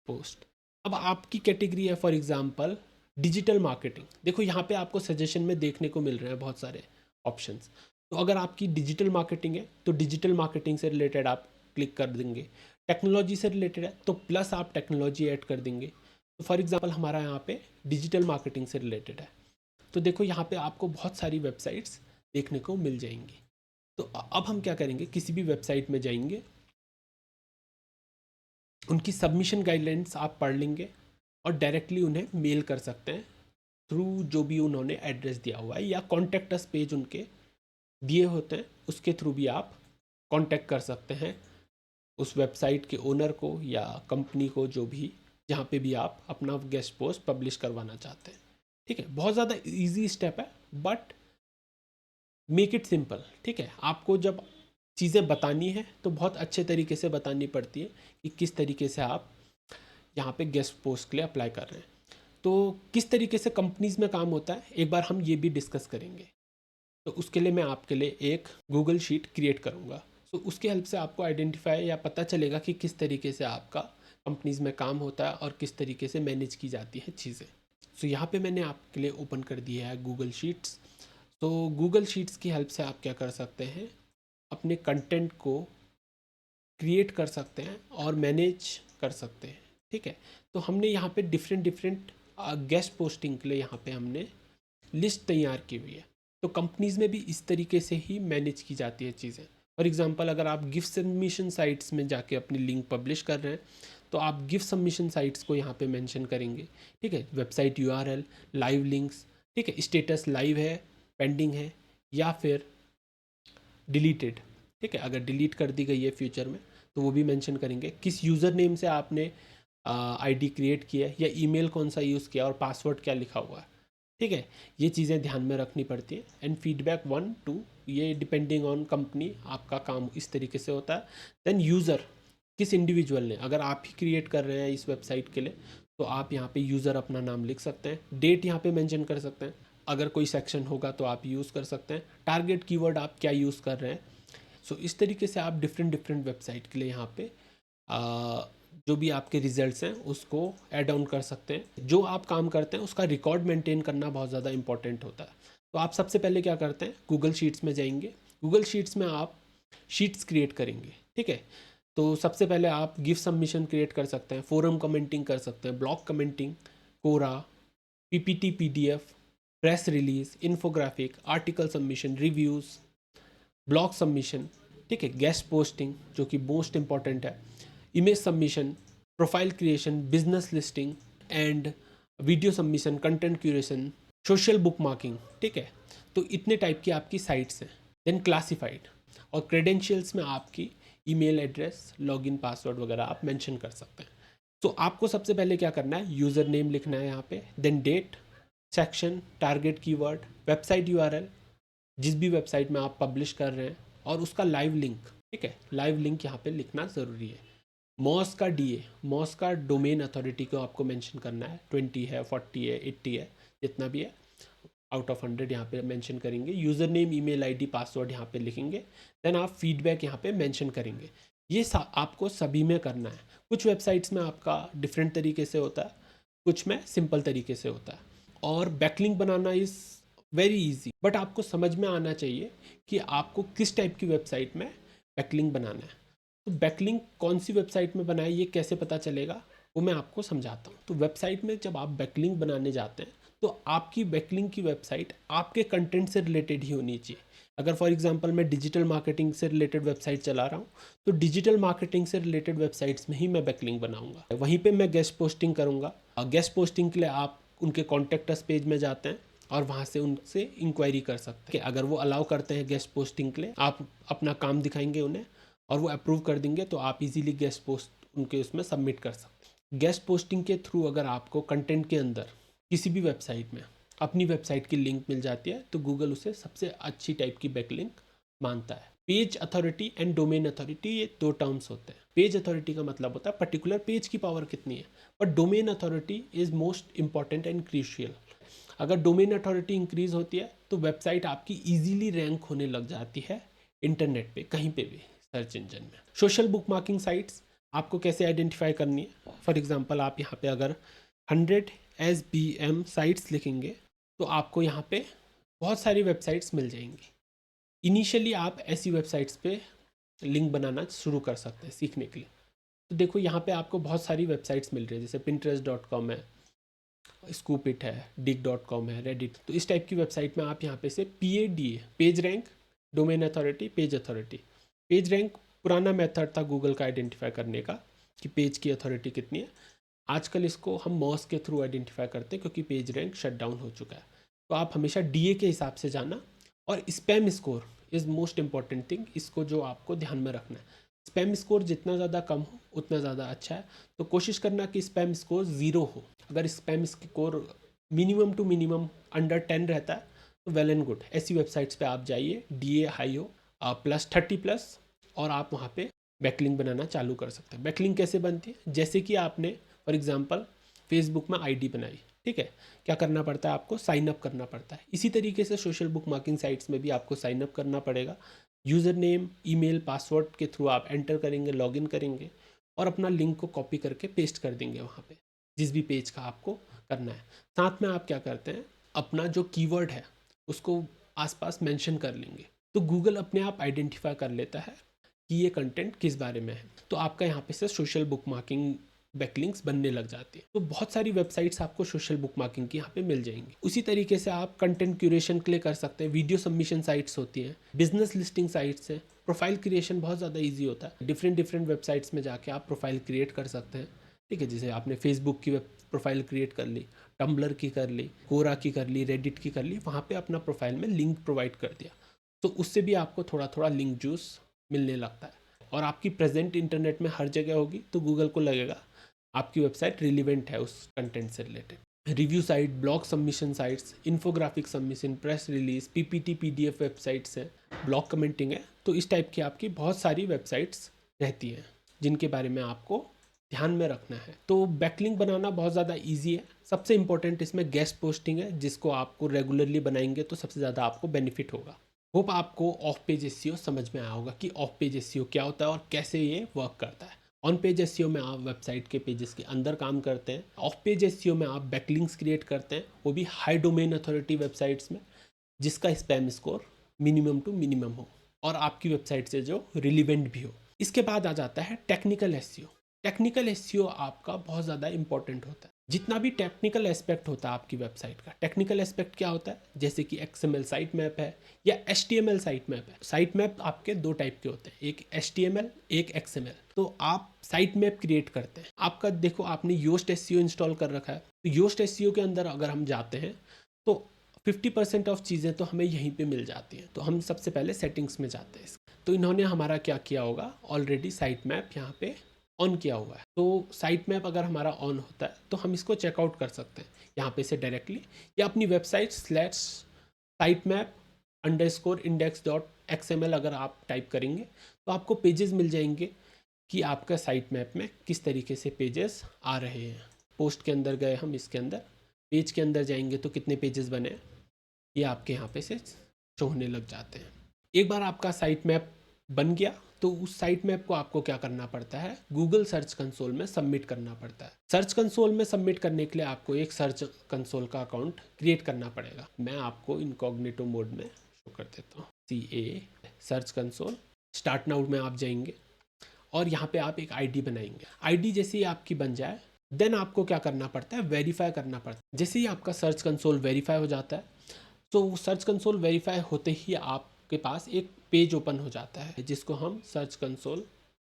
पोस्ट। अब आपकी कैटेगरी है फॉर एग्जांपल डिजिटल मार्केटिंग। देखो यहाँ पे आपको सजेशन में देखने को मिल रहे हैं बहुत सारे ऑप्शंस। तो अगर आपकी डिजिटल मार्केटिंग है तो डिजिटल मार्केटिंग से रिलेटेड आप क्लिक कर देंगे। टेक्नोलॉजी से रिलेटेड है तो प्लस आप टेक्नोलॉजी ऐड कर देंगे। तो फॉर एग्जांपल हमारा यहाँ पे डिजिटल मार्केटिंग से रिलेटेड है, तो देखो यहाँ पे आपको बहुत सारी वेबसाइट्स देखने को मिल जाएंगी। तो अब हम क्या करेंगे, किसी भी वेबसाइट में जाएंगे, उनकी सबमिशन गाइडलाइंस आप पढ़ लेंगे और डायरेक्टली उन्हें मेल कर सकते हैं थ्रू जो भी उन्होंने एड्रेस दिया हुआ है, या कॉन्टैक्ट अस पेज उनके दिए होते हैं, उसके थ्रू भी आप कांटेक्ट कर सकते हैं उस वेबसाइट के ओनर को या कंपनी को, जो भी जहाँ पे भी आप अपना गेस्ट पोस्ट पब्लिश करवाना चाहते हैं, ठीक है। बहुत ज़्यादा इजी स्टेप है, बट मेक इट सिंपल, ठीक है। आपको जब चीज़ें बतानी है तो बहुत अच्छे तरीके से बतानी पड़ती है कि किस तरीके से आप यहाँ पे गेस्ट पोस्ट के लिए अप्लाई कर रहे हैं। तो किस तरीके से कंपनीज में काम होता है, एक बार हम ये भी डिस्कस करेंगे। तो उसके लिए मैं आपके लिए एक गूगल शीट क्रिएट करूँगा। तो उसके हेल्प से आपको आइडेंटिफाई या पता चलेगा कि किस तरीके से आपका कंपनीज में काम होता है और किस तरीके से मैनेज की जाती है चीज़ें। सो यहाँ पे मैंने आपके लिए ओपन कर दिया है गूगल शीट्स। तो गूगल शीट्स की हेल्प से आप क्या कर सकते हैं, अपने कंटेंट को क्रिएट कर सकते हैं और मैनेज कर सकते हैं, ठीक है। तो हमने यहाँ पे डिफरेंट डिफरेंट गेस्ट पोस्टिंग के लिए यहाँ पे हमने लिस्ट तैयार की हुई है। तो कंपनीज़ में भी इस तरीके से ही मैनेज की जाती है चीज़ें। फॉर एग्जांपल अगर आप गिफ्ट सबमिशन साइट्स में जाके अपनी लिंक पब्लिश कर रहे हैं, तो आप गिफ्ट सबमिशन साइट्स को यहाँ पे मेंशन करेंगे, ठीक है। वेबसाइट यूआरएल, लाइव लिंक्स, ठीक है, स्टेटस लाइव है, पेंडिंग है, या फिर डिलीटेड, ठीक है। अगर डिलीट कर दी गई है फ्यूचर में तो वो भी मेंशन करेंगे। किस यूज़र नेम से आपने आईडी क्रिएट किया है, या ईमेल कौन सा यूज़ किया और पासवर्ड क्या लिखा हुआ है, ठीक है। ये चीज़ें ध्यान में रखनी पड़ती है। एंड फीडबैक 1 2, ये डिपेंडिंग ऑन कंपनी आपका काम इस तरीके से होता है। देन यूज़र, किस इंडिविजुअल ने, अगर आप ही क्रिएट कर रहे हैं इस वेबसाइट के लिए तो आप यहाँ पे यूज़र अपना नाम लिख सकते हैं, डेट यहाँ पे मेंशन कर सकते हैं, अगर कोई सेक्शन होगा तो आप यूज़ कर सकते हैं, टारगेट कीवर्ड आप क्या यूज़ कर रहे हैं। सो इस तरीके से आप डिफरेंट डिफरेंट वेबसाइट के लिए यहाँ पे जो भी आपके रिजल्ट्स हैं उसको ऐड ऑन कर सकते हैं। जो आप काम करते हैं उसका रिकॉर्ड मेंटेन करना बहुत ज़्यादा इंपॉर्टेंट होता है। तो आप सबसे पहले क्या करते हैं, गूगल शीट्स में जाएंगे। गूगल शीट्स में आप शीट्स क्रिएट करेंगे, ठीक है। तो सबसे पहले आप गिफ्ट सबमिशन क्रिएट कर सकते हैं, फोरम कमेंटिंग कर सकते हैं, blog commenting, Quora, PPT, PDF, press release, infographic, article submission, reviews, blog submission, ठीक है, गेस्ट पोस्टिंग जो कि मोस्ट इंपॉर्टेंट है, image submission, profile creation, business listing and video submission, content curation, social bookmarking, ठीक है। तो इतने type की आपकी साइट्स हैं। देन क्लासिफाइड और क्रेडेंशियल्स में आपकी ईमेल एड्रेस, लॉगिन पासवर्ड वगैरह आप मेंशन कर सकते हैं। तो आपको सबसे पहले क्या करना है, यूज़र नेम लिखना है यहाँ पे, then date, section, target keyword, website URL, जिस भी वेबसाइट में आप पब्लिश कर रहे हैं, और उसका लाइव लिंक, ठीक है, लाइव लिंक यहाँ पे लिखना ज़रूरी है। मॉस का डीए, मॉस का डोमेन अथॉरिटी को आपको मेंशन करना है, 20 है, 40 है, 80 है, जितना भी है, आउट ऑफ 100 यहाँ पे मेंशन करेंगे। User name, email ID, password यहाँ पे लिखेंगे। देन आप फीडबैक यहाँ पे मेंशन करेंगे। ये आपको सभी में करना है। कुछ वेबसाइट्स में आपका डिफरेंट तरीके से होता है, कुछ में सिंपल तरीके से होता है। और backlink banana is very easy, but आपको समझ में आना चाहिए कि आपको किस टाइप की वेबसाइट में बैकलिंक बनाना है। तो बैकलिंक कौन सी वेबसाइट में बनाए, ये कैसे पता चलेगा, वो मैं आपको समझाता हूँ। तो वेबसाइट में जब आप बैकलिंक बनाने जाते हैं तो आपकी बैकलिंक की वेबसाइट आपके कंटेंट से रिलेटेड ही होनी चाहिए। अगर फॉर एग्जांपल मैं डिजिटल मार्केटिंग से रिलेटेड वेबसाइट चला रहा हूँ, तो डिजिटल मार्केटिंग से रिलेटेड वेबसाइट्स में ही मैं बैकलिंक बनाऊंगा। वहीं पे मैं गेस्ट पोस्टिंग करूँगा। गेस्ट पोस्टिंग के लिए आप उनके कॉन्टेक्ट अस पेज में जाते हैं और वहाँ से उनसे इंक्वायरी कर सकते हैं। अगर वो अलाउ करते हैं गेस्ट पोस्टिंग के लिए, आप अपना काम दिखाएंगे उन्हें और वो अप्रूव कर देंगे, तो आप इजीली गेस्ट पोस्ट उनके उसमें सबमिट कर सकते हैं। गेस्ट पोस्टिंग के थ्रू अगर आपको कंटेंट के अंदर किसी भी वेबसाइट में अपनी वेबसाइट की लिंक मिल जाती है, तो गूगल उसे सबसे अच्छी टाइप की बैकलिंक मानता है। Page authority and domain authority, ये दो टर्म्स होते हैं। पेज अथॉरिटी का मतलब होता है पर्टिकुलर पेज की पावर कितनी है, but domain authority is most important and crucial. अगर डोमेन अथॉरिटी इंक्रीज होती है तो वेबसाइट आपकी इजीली रैंक होने लग जाती है इंटरनेट पे, कहीं पे भी, सर्च इंजन में। सोशल बुक मार्किंग साइट्स आपको कैसे आइडेंटिफाई करनी है, फॉर एग्जांपल आप यहाँ पे अगर 100 SBM साइट्स लिखेंगे तो आपको यहाँ पे बहुत सारी वेबसाइट्स मिल जाएंगी। इनिशियली आप ऐसी वेबसाइट्स पे लिंक बनाना शुरू कर सकते हैं सीखने के लिए। तो देखो यहाँ पे आपको बहुत सारी वेबसाइट्स मिल रही है, जैसे pinterest.com है, स्कूपिट है, dig.com है, रेडिट। तो इस टाइप की वेबसाइट में आप यहाँ पे से PADA, page rank, domain authority, page authority. Page rank पुराना मेथड था गूगल का आइडेंटिफाई करने का कि पेज की अथॉरिटी कितनी है। आजकल इसको हम मॉस के थ्रू आइडेंटिफाई करते हैं क्योंकि पेज रैंक शट डाउन हो चुका है। तो आप हमेशा DA के हिसाब से जाना। और spam score is most important thing, इसको जो आपको ध्यान में रखना है। स्पैम स्कोर जितना ज़्यादा कम हो उतना ज़्यादा अच्छा है। तो कोशिश करना कि स्पैम स्कोर 0 हो। अगर spam score minimum to minimum under 10 रहता है तो वेल एंड गुड। ऐसी वेबसाइट्स पे आप जाइए, DA हाई हो, +30+, और आप वहाँ पे बैकलिंक बनाना चालू कर सकते हैं। बैकलिंक कैसे बनती है, जैसे कि आपने फॉर एग्जांपल फेसबुक में ID बनाई, ठीक है, क्या करना पड़ता है, आपको साइन अप करना पड़ता है। इसी तरीके से सोशल बुक मार्किंग साइट्स में भी आपको साइन अप करना पड़ेगा। यूज़र नेम, ईमेल, पासवर्ड के थ्रू आप एंटर करेंगे, लॉगिन करेंगे और अपना लिंक को कॉपी करके पेस्ट कर देंगे वहाँ पे, जिस भी पेज का आपको करना है। साथ में आप क्या करते हैं, अपना जो कीवर्ड है उसको आसपास मेंशन कर लेंगे, तो गूगल अपने आप आइडेंटिफाई कर लेता है कि ये कंटेंट किस बारे में है। तो आपका यहाँ पे से सोशल बुक मार्किंग बैकलिंक्स बनने लग जाती है। तो बहुत सारी वेबसाइट्स आपको सोशल बुक मार्किंग की यहाँ पे मिल जाएंगी। उसी तरीके से आप कंटेंट क्यूरेशन के लिए कर सकते हैं। वीडियो सबमिशन साइट्स होती हैं, बिजनेस लिस्टिंग साइट्स है, प्रोफाइल क्रिएशन बहुत ज़्यादा ईजी होता है। डिफरेंट डिफरेंट वेबसाइट्स में जाके आप प्रोफाइल क्रिएट कर सकते हैं, ठीक है। जैसे आपने फेसबुक की प्रोफाइल क्रिएट कर ली, टम्बलर की कर ली, कोरा की कर ली, रेडिट की कर ली, वहाँ पे अपना प्रोफाइल में लिंक प्रोवाइड कर दिया, तो उससे भी आपको थोड़ा थोड़ा लिंक जूस मिलने लगता है। और आपकी प्रेजेंट इंटरनेट में हर जगह होगी तो गूगल को लगेगा आपकी वेबसाइट रिलीवेंट है उस कंटेंट से related. Review site, blog submission sites, infographic submission, press release, PPT PDF websites हैं, ब्लॉग कमेंटिंग है। तो इस टाइप की आपकी बहुत सारी वेबसाइट्स रहती हैं जिनके बारे में आपको ध्यान में रखना है। तो बैकलिंक बनाना बहुत ज़्यादा ईजी है। सबसे इंपॉर्टेंट इसमें गेस्ट पोस्टिंग है, जिसको आपको रेगुलरली बनाएंगे तो सबसे ज़्यादा आपको बेनिफिट होगा। होप आपको ऑफ पेज एसईओ समझ में आया होगा कि ऑफ पेज एसईओ क्या होता है और कैसे ये वर्क करता है। ऑन पेज एसईओ में आप वेबसाइट के पेजेस के अंदर काम करते हैं। ऑफ पेज एसईओ में आप बैकलिंक्स क्रिएट करते हैं, वो भी हाई डोमेन अथॉरिटी वेबसाइट्स में, जिसका spam score minimum to minimum हो और आपकी वेबसाइट से जो रिलीवेंट भी हो। इसके बाद आ जाता है टेक्निकल एसईओ। टेक्निकल एसईओ आपका बहुत ज़्यादा इंपॉर्टेंट होता है। जितना भी टेक्निकल एस्पेक्ट होता है आपकी वेबसाइट का, टेक्निकल एस्पेक्ट क्या होता है, जैसे कि XML साइट मैप है या HTML साइट मैप है। साइट मैप आपके दो टाइप के होते हैं, एक HTML, एक XML। तो आप साइट मैप क्रिएट करते हैं। आपका देखो, आपने योस्ट एसईओ इंस्टॉल कर रखा है, तो योस्ट एसईओ के अंदर अगर हम जाते हैं तो 50% ऑफ चीज़ें तो हमें यहीं पे मिल जाती हैं। तो हम सबसे पहले सेटिंग्स में जाते हैं। तो इन्होंने हमारा क्या किया होगा, ऑलरेडी साइट मैप यहाँ पे ऑन किया हुआ है। तो साइट मैप अगर हमारा ऑन होता है तो हम इसको चेकआउट कर सकते हैं यहाँ पे से डायरेक्टली, या अपनी website site map underscore index dot XML अगर आप टाइप करेंगे तो आपको पेजेस मिल जाएंगे कि आपका साइट मैप में किस तरीके से पेजेस आ रहे हैं। पोस्ट के अंदर गए हम, इसके अंदर पेज के अंदर जाएंगे तो कितने पेजेस बने ये आपके यहाँ पे से शो होने लग जाते हैं। एक बार आपका साइट मैप बन गया तो उस साइट मैप को आपको क्या करना पड़ता है, गूगल सर्च कंसोल में सबमिट करना पड़ता है। सर्च कंसोल में सबमिट करने के लिए आपको एक सर्च कंसोल का अकाउंट क्रिएट करना पड़ेगा। मैं आपको इनकॉग्निटो मोड में शो कर देता हूँ। CA search console, start now में आप जाएंगे और यहाँ पे आप एक आईडी बनाएंगे। आईडी जैसे ही आपकी बन जाए देन आपको क्या करना पड़ता है, वेरीफाई करना पड़ता है। जैसे ही आपका सर्च कंसोल वेरीफाई हो जाता है तो सर्च कंसोल वेरीफाई होते ही आपके पास एक पेज ओपन हो जाता है जिसको हम सर्च कंसोल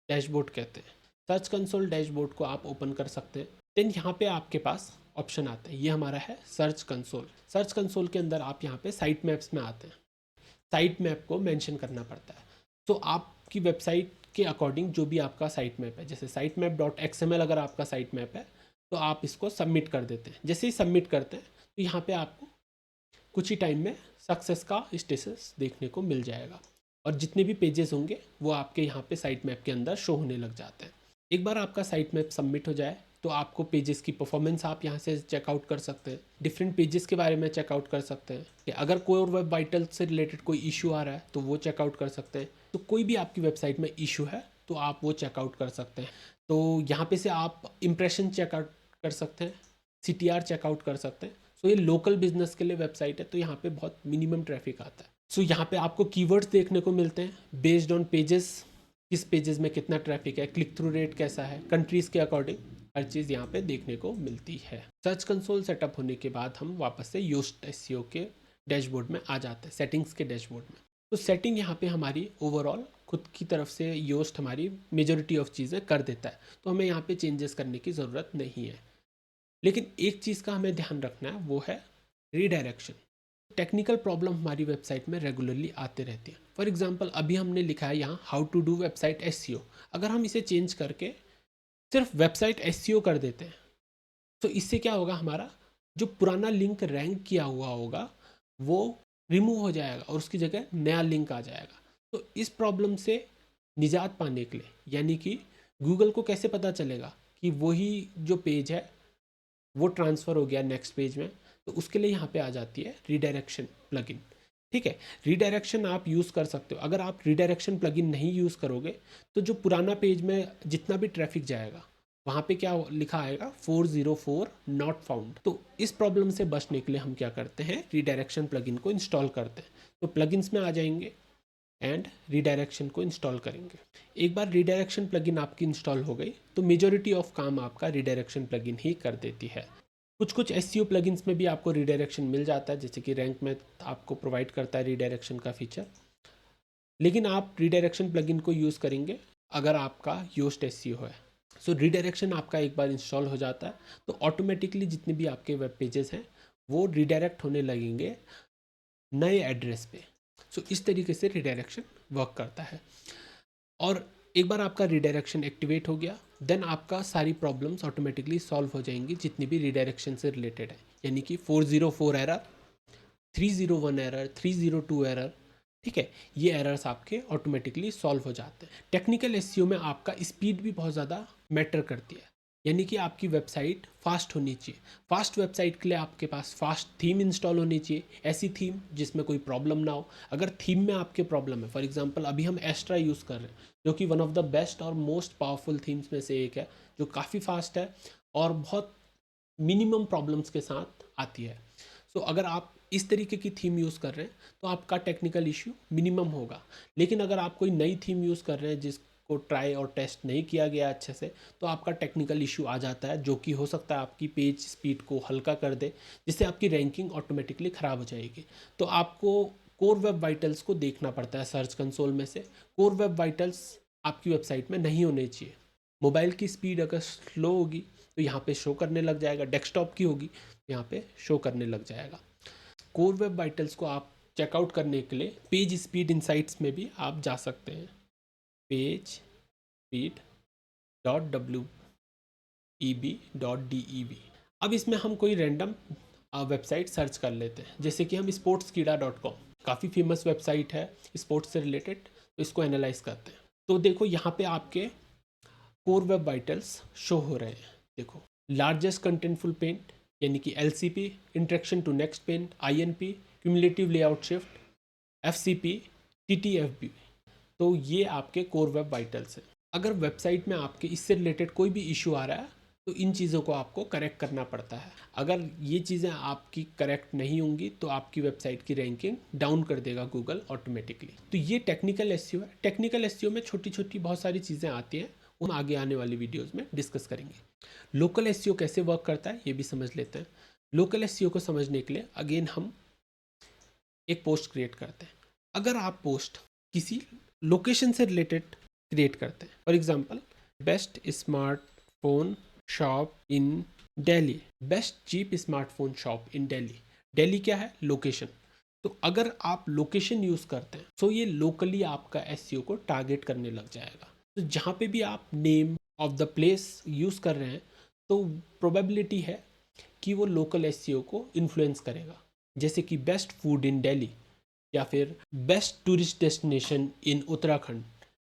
डैशबोर्ड कहते हैं। सर्च कंसोल डैशबोर्ड को आप ओपन कर सकते हैं। देन यहाँ पे आपके पास ऑप्शन आता है, ये हमारा है सर्च कंसोल। सर्च कंसोल के अंदर आप यहाँ पे साइट मैप्स में आते हैं। साइट मैप को मेंशन करना पड़ता है। तो आपकी वेबसाइट के अकॉर्डिंग जो भी आपका साइट मैप है, जैसे साइट मैप डॉट XML अगर आपका साइट मैप है तो आप इसको सबमिट कर देते हैं। जैसे ही सबमिट करते हैं तो यहाँ पे आपको कुछ ही टाइम में सक्सेस का स्टेटस देखने को मिल जाएगा और जितने भी पेजेस होंगे वो आपके यहाँ पे साइट मैप के अंदर शो होने लग जाते हैं। एक बार आपका साइट मैप सबमिट हो जाए तो आपको पेजेस की परफॉर्मेंस आप यहाँ से चेकआउट कर सकते हैं। डिफरेंट पेजेस के बारे में चेकआउट कर सकते हैं कि अगर कोर वेब वाइटल से रिलेटेड कोई इशू आ रहा है तो वो चेकआउट कर सकते हैं। तो कोई भी आपकी वेबसाइट में इशू है तो आप वो चेकआउट कर सकते हैं। तो यहाँ पे से आप इम्प्रेशन चेकआउट कर सकते हैं, CTR चेकआउट कर सकते हैं। सो ये लोकल बिजनेस के लिए वेबसाइट है तो यहाँ पे बहुत मिनिमम ट्रैफिक आता है। सो यहाँ पे आपको कीवर्ड्स देखने को मिलते हैं बेस्ड ऑन पेजेस, किस पेजेस में कितना ट्रैफिक है, क्लिक थ्रू रेट कैसा है, कंट्रीज़ के अकॉर्डिंग हर चीज़ यहाँ पे देखने को मिलती है। सर्च कंसोल सेटअप होने के बाद हम वापस से योस्ट एसईओ के डैशबोर्ड में आ जाते हैं, सेटिंग्स के डैशबोर्ड में। तो सेटिंग यहाँ पे हमारी ओवरऑल खुद की तरफ से योस्ट हमारी मेजोरिटी ऑफ चीज़ें कर देता है, तो हमें यहाँ पे चेंजेस करने की ज़रूरत नहीं है। लेकिन एक चीज़ का हमें ध्यान रखना है, वो है रीडायरेक्शन। टेक्निकल प्रॉब्लम हमारी वेबसाइट में रेगुलरली आते रहती है। फॉर एग्जांपल अभी हमने लिखा है यहाँ how to do website SEO, अगर हम इसे चेंज करके सिर्फ वेबसाइट एसईओ कर देते हैं तो इससे क्या होगा, हमारा जो पुराना लिंक रैंक किया हुआ होगा वो रिमूव हो जाएगा और उसकी जगह नया लिंक आ जाएगा। तो इस प्रॉब्लम से निजात पाने के लिए, यानी कि गूगल को कैसे पता चलेगा कि वही जो पेज है वो ट्रांसफ़र हो गया नेक्स्ट पेज में, तो उसके लिए यहाँ पे आ जाती है रीडायरेक्शन प्लगइन। ठीक है, रीडायरेक्शन आप यूज़ कर सकते हो। अगर आप रीडायरेक्शन प्लगइन नहीं यूज़ करोगे तो जो पुराना पेज में जितना भी ट्रैफिक जाएगा वहाँ पे क्या लिखा आएगा, 404 नॉट फाउंड। तो इस प्रॉब्लम से बचने के लिए हम क्या करते हैं, रीडायरेक्शन प्लगइन को इंस्टॉल करते हैं। तो प्लगइन्स में आ जाएंगे एंड रीडायरेक्शन को इंस्टॉल करेंगे। एक बार रीडायरेक्शन प्लगइन आपकी इंस्टॉल हो गई तो मेजॉरिटी ऑफ काम आपका रीडायरेक्शन प्लगइन ही कर देती है। कुछ कुछ एसईओ प्लगइन्स में भी आपको रीडायरेक्शन मिल जाता है, जैसे कि रैंक में आपको प्रोवाइड करता है रीडायरेक्शन का फीचर। लेकिन आप रीडायरेक्शन प्लगइन को यूज़ करेंगे अगर आपका योस्ट एसईओ है। सो रीडायरेक्शन आपका एक बार इंस्टॉल हो जाता है तो ऑटोमेटिकली जितने भी आपके वेब पेजेस हैं वो रीडायरेक्ट होने लगेंगे नए एड्रेस पे। सो इस तरीके से रिडायरेक्शन वर्क करता है। और एक बार आपका रिडायरेक्शन एक्टिवेट हो गया देन आपका सारी प्रॉब्लम्स ऑटोमेटिकली सॉल्व हो जाएंगी जितनी भी रिडायरेक्शन से रिलेटेड है, यानी कि 404 एरर, 301 एरर, 302 एरर। ठीक है, ये एरर्स आपके ऑटोमेटिकली सॉल्व हो जाते हैं। टेक्निकल एसईओ में आपका स्पीड भी बहुत ज़्यादा मैटर करती है, यानी कि आपकी वेबसाइट फास्ट होनी चाहिए। फास्ट वेबसाइट के लिए आपके पास फास्ट थीम इंस्टॉल होनी चाहिए, ऐसी थीम जिसमें कोई प्रॉब्लम ना हो। अगर थीम में आपके प्रॉब्लम है, फॉर एग्जांपल अभी हम एस्ट्रा यूज़ कर रहे हैं जो कि वन ऑफ द बेस्ट और मोस्ट पावरफुल थीम्स में से एक है, जो काफ़ी फास्ट है और बहुत मिनिमम प्रॉब्लम्स के साथ आती है। सो अगर आप इस तरीके की थीम यूज़ कर रहे हैं तो आपका टेक्निकल इश्यू मिनिमम होगा। लेकिन अगर आप कोई नई थीम यूज़ कर रहे हैं को ट्राई और टेस्ट नहीं किया गया अच्छे से, तो आपका टेक्निकल इशू आ जाता है, जो कि हो सकता है आपकी पेज स्पीड को हल्का कर दे, जिससे आपकी रैंकिंग ऑटोमेटिकली ख़राब हो जाएगी। तो आपको कोर वेब वाइटल्स को देखना पड़ता है सर्च कंसोल में से। कोर वेब वाइटल्स आपकी वेबसाइट में नहीं होने चाहिए। मोबाइल की स्पीड अगर स्लो होगी तो यहाँ पे शो करने लग जाएगा, डेस्कटॉप की होगी तो यहाँ पे शो करने लग जाएगा। कोर वेब वाइटल्स को आप चेकआउट करने के लिए पेज स्पीड इनसाइट्स में भी आप जा सकते हैं। पेज स्पीड .web.de अब इसमें हम कोई रैंडम वेबसाइट सर्च कर लेते हैं, जैसे कि हम sportskeeda.com, काफ़ी फेमस वेबसाइट है स्पोर्ट्स से रिलेटेड, तो इसको एनालाइज करते हैं। तो देखो यहाँ पे आपके कोर वेब वाइटल्स शो हो रहे हैं। देखो, लार्जेस्ट कंटेंटफुल पेंट यानी कि LCP, interaction to next paint, INP, cumulative layout shift, FCP, TTFB, तो ये आपके कोर वेब वाइटल्स हैं। अगर वेबसाइट में आपके इससे रिलेटेड कोई भी इशू आ रहा है तो इन चीज़ों को आपको करेक्ट करना पड़ता है। अगर ये चीज़ें आपकी करेक्ट नहीं होंगी तो आपकी वेबसाइट की रैंकिंग डाउन कर देगा गूगल ऑटोमेटिकली। तो ये टेक्निकल एसईओ है। टेक्निकल एसईओ में छोटी छोटी बहुत सारी चीज़ें आती हैं, हम आगे आने वाली वीडियोज़ में डिस्कस करेंगे। लोकल एसईओ कैसे वर्क करता है ये भी समझ लेते हैं। लोकल एसईओ को समझने के लिए अगेन हम एक पोस्ट क्रिएट करते हैं। अगर आप पोस्ट किसी लोकेशन से रिलेटेड क्रिएट करते हैं, for example best smartphone shop in Delhi, best cheap smartphone shop in Delhi. Delhi क्या है? लोकेशन। तो अगर आप लोकेशन यूज़ करते हैं तो ये लोकली आपका एसईओ को टारगेट करने लग जाएगा। तो जहाँ पे भी आप name of the place use कर रहे हैं तो प्रोबेबिलिटी है कि वो लोकल एसईओ को इन्फ्लुएंस करेगा। जैसे कि बेस्ट फूड इन दिल्ली, या फिर best tourist destination in Uttarakhand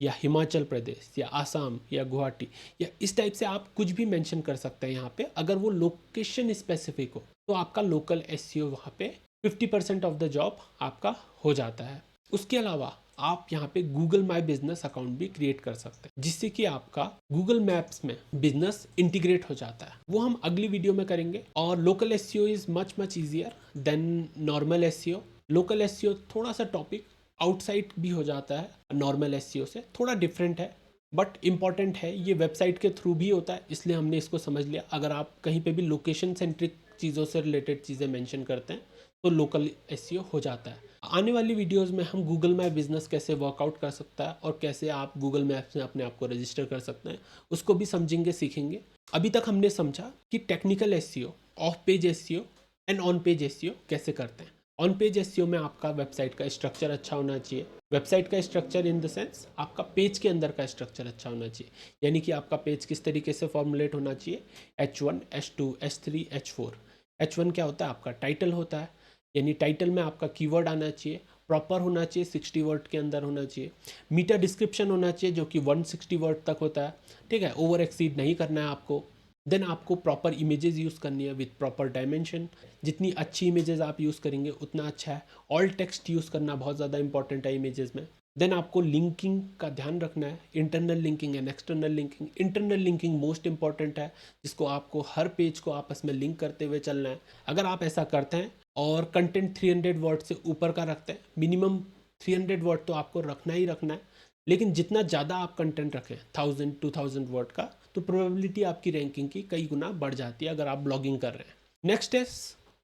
या हिमाचल प्रदेश या आसाम या गुवाहाटी, या इस टाइप से आप कुछ भी मेंशन कर सकते हैं यहाँ पे। अगर वो लोकेशन स्पेसिफिक हो तो आपका लोकल एसईओ वहाँ पे 50% ऑफ द जॉब आपका हो जाता है। उसके अलावा आप यहाँ पे गूगल माई बिजनेस अकाउंट भी क्रिएट कर सकते हैं, जिससे कि आपका गूगल मैप्स में बिजनेस इंटीग्रेट हो जाता है। वो हम अगली वीडियो में करेंगे। और local SEO is much easier than normal SEO. Local SEO थोड़ा सा टॉपिक आउटसाइड भी हो जाता है, नॉर्मल एसईओ से थोड़ा डिफरेंट है, बट इम्पॉर्टेंट है। ये वेबसाइट के थ्रू भी होता है, इसलिए हमने इसको समझ लिया। अगर आप कहीं पे भी लोकेशन सेंट्रिक चीज़ों से रिलेटेड चीज़ें मेंशन करते हैं तो लोकल एसईओ हो जाता है। आने वाली वीडियोस में हम गूगल माई बिजनेस कैसे वर्कआउट कर सकता है और कैसे आप गूगल मैप्स में अपने आप को रजिस्टर कर सकते हैं उसको भी समझेंगे, सीखेंगे। अभी तक हमने समझा कि technical SEO, of page SEO and on page SEO कैसे करते हैं। ऑन पेज एसईओ में आपका वेबसाइट का स्ट्रक्चर अच्छा होना चाहिए। वेबसाइट का स्ट्रक्चर इन द सेंस आपका पेज के अंदर का स्ट्रक्चर अच्छा होना चाहिए, यानी कि आपका पेज किस तरीके से फॉर्मुलेट होना चाहिए। H1, H2, H3, H4। H1 क्या होता है? आपका टाइटल होता है, यानी टाइटल में आपका कीवर्ड आना चाहिए, प्रॉपर होना चाहिए, 60 वर्ड के अंदर होना चाहिए। मीटर डिस्क्रिप्शन होना चाहिए जो कि 160 वर्ड तक होता है, ठीक है। ओवर एक्सीड नहीं करना है आपको। देन आपको प्रॉपर इमेजेस यूज़ करनी है विथ प्रॉपर डायमेंशन। जितनी अच्छी इमेजेस आप यूज़ करेंगे उतना अच्छा है। ऑल टेक्स्ट यूज़ करना बहुत ज़्यादा इंपॉर्टेंट है इमेजेस में। देन आपको लिंकिंग का ध्यान रखना है, internal linking and external linking. Internal linking most important है, जिसको आपको हर पेज को आपस में लिंक करते हुए चलना है। अगर आप ऐसा करते हैं और कंटेंट 300 वर्ड से ऊपर का रखते हैं, मिनिमम 300 वर्ड तो आपको रखना ही रखना है, लेकिन जितना ज़्यादा आप कंटेंट रखें 1000-2000 वर्ड का, तो प्रोबेबिलिटी आपकी रैंकिंग की कई गुना बढ़ जाती है अगर आप ब्लॉगिंग कर रहे हैं। नेक्स्ट है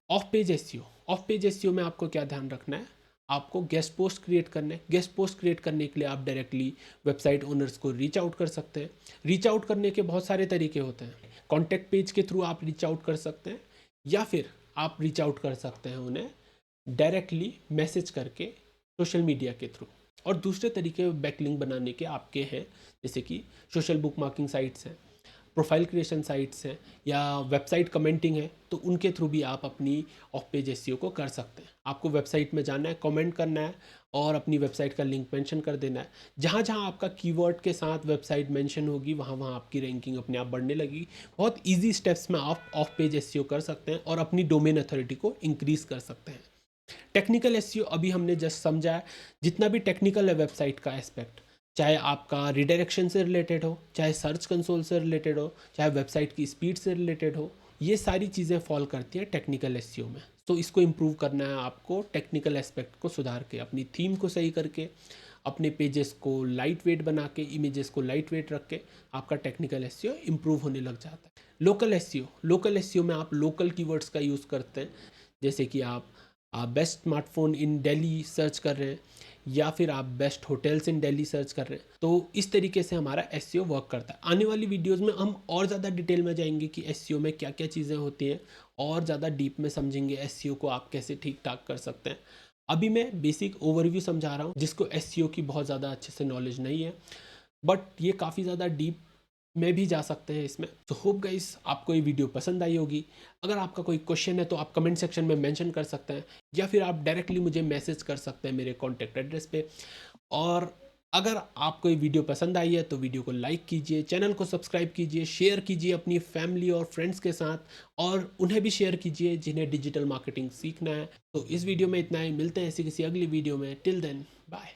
of page SEO. Of page SEO में आपको क्या ध्यान रखना है? आपको गेस्ट पोस्ट क्रिएट करने हैं। गेस्ट पोस्ट क्रिएट करने के लिए आप डायरेक्टली वेबसाइट ओनर्स को रीच आउट कर सकते हैं। रीच आउट करने के बहुत सारे तरीके होते हैं। कॉन्टैक्ट पेज के थ्रू आप रीच आउट कर सकते हैं, या फिर आप रीच आउट कर सकते हैं उन्हें डायरेक्टली मैसेज करके सोशल मीडिया के थ्रू। और दूसरे तरीके बैकलिंक बनाने के आपके हैं, जैसे कि सोशल बुक मार्किंग साइट्स हैं, प्रोफाइल क्रिएशन साइट्स हैं, या वेबसाइट कमेंटिंग है, तो उनके थ्रू भी आप अपनी ऑफ पेज एसईओ को कर सकते हैं। आपको वेबसाइट में जाना है, कमेंट करना है और अपनी वेबसाइट का लिंक मेंशन कर देना है। जहाँ जहाँ आपका कीवर्ड के साथ वेबसाइट मेंशन होगी वहाँ वहाँ आपकी रैंकिंग अपने आप बढ़ने लगेगी। बहुत ईजी स्टेप्स में आप ऑफ पेज एसईओ कर सकते हैं और अपनी डोमेन अथॉरिटी को इंक्रीज कर सकते हैं। टेक्निकल एसईओ अभी हमने जस्ट समझा है। जितना भी टेक्निकल है वेबसाइट का एस्पेक्ट, चाहे आपका रिडायरेक्शन से रिलेटेड हो, चाहे सर्च कंसोल से रिलेटेड हो, चाहे वेबसाइट की स्पीड से रिलेटेड हो, ये सारी चीज़ें फॉल करती हैं टेक्निकल एसईओ में। तो इसको इम्प्रूव करना है आपको टेक्निकल एस्पेक्ट को सुधार के, अपनी थीम को सही करके, अपने पेजेस को लाइट वेट बना के, इमेजेस को लाइट वेट रख के आपका टेक्निकल एसईओ इम्प्रूव होने लग जाता है। लोकल एसईओ में आप लोकल कीवर्ड्स का यूज़ करते हैं, जैसे कि आप बेस्ट स्मार्टफोन इन दिल्ली सर्च कर रहे हैं या फिर आप बेस्ट होटल्स इन दिल्ली सर्च कर रहे हैं। तो इस तरीके से हमारा एसईओ वर्क करता है। आने वाली वीडियोस में हम और ज़्यादा डिटेल में जाएंगे कि एसईओ में क्या क्या चीज़ें होती हैं, और ज़्यादा डीप में समझेंगे एसईओ को आप कैसे ठीक ठाक कर सकते हैं। अभी मैं बेसिक ओवरव्यू समझा रहा हूँ, जिसको एसईओ की बहुत ज़्यादा अच्छे से नॉलेज नहीं है, बट ये काफ़ी ज़्यादा डीप में भी जा सकते हैं इसमें। तो होप गाइस आपको ये वीडियो पसंद आई होगी। अगर आपका कोई क्वेश्चन है तो आप कमेंट सेक्शन में मेंशन कर सकते हैं, या फिर आप डायरेक्टली मुझे मैसेज कर सकते हैं मेरे कॉन्टैक्ट एड्रेस पे। और अगर आपको ये वीडियो पसंद आई है तो वीडियो को लाइक कीजिए, चैनल को सब्सक्राइब कीजिए, शेयर कीजिए अपनी फैमिली और फ्रेंड्स के साथ, और उन्हें भी शेयर कीजिए जिन्हें डिजिटल मार्केटिंग सीखना है। तो इस वीडियो में इतना ही, मिलते हैं ऐसी किसी अगली वीडियो में। Till then bye.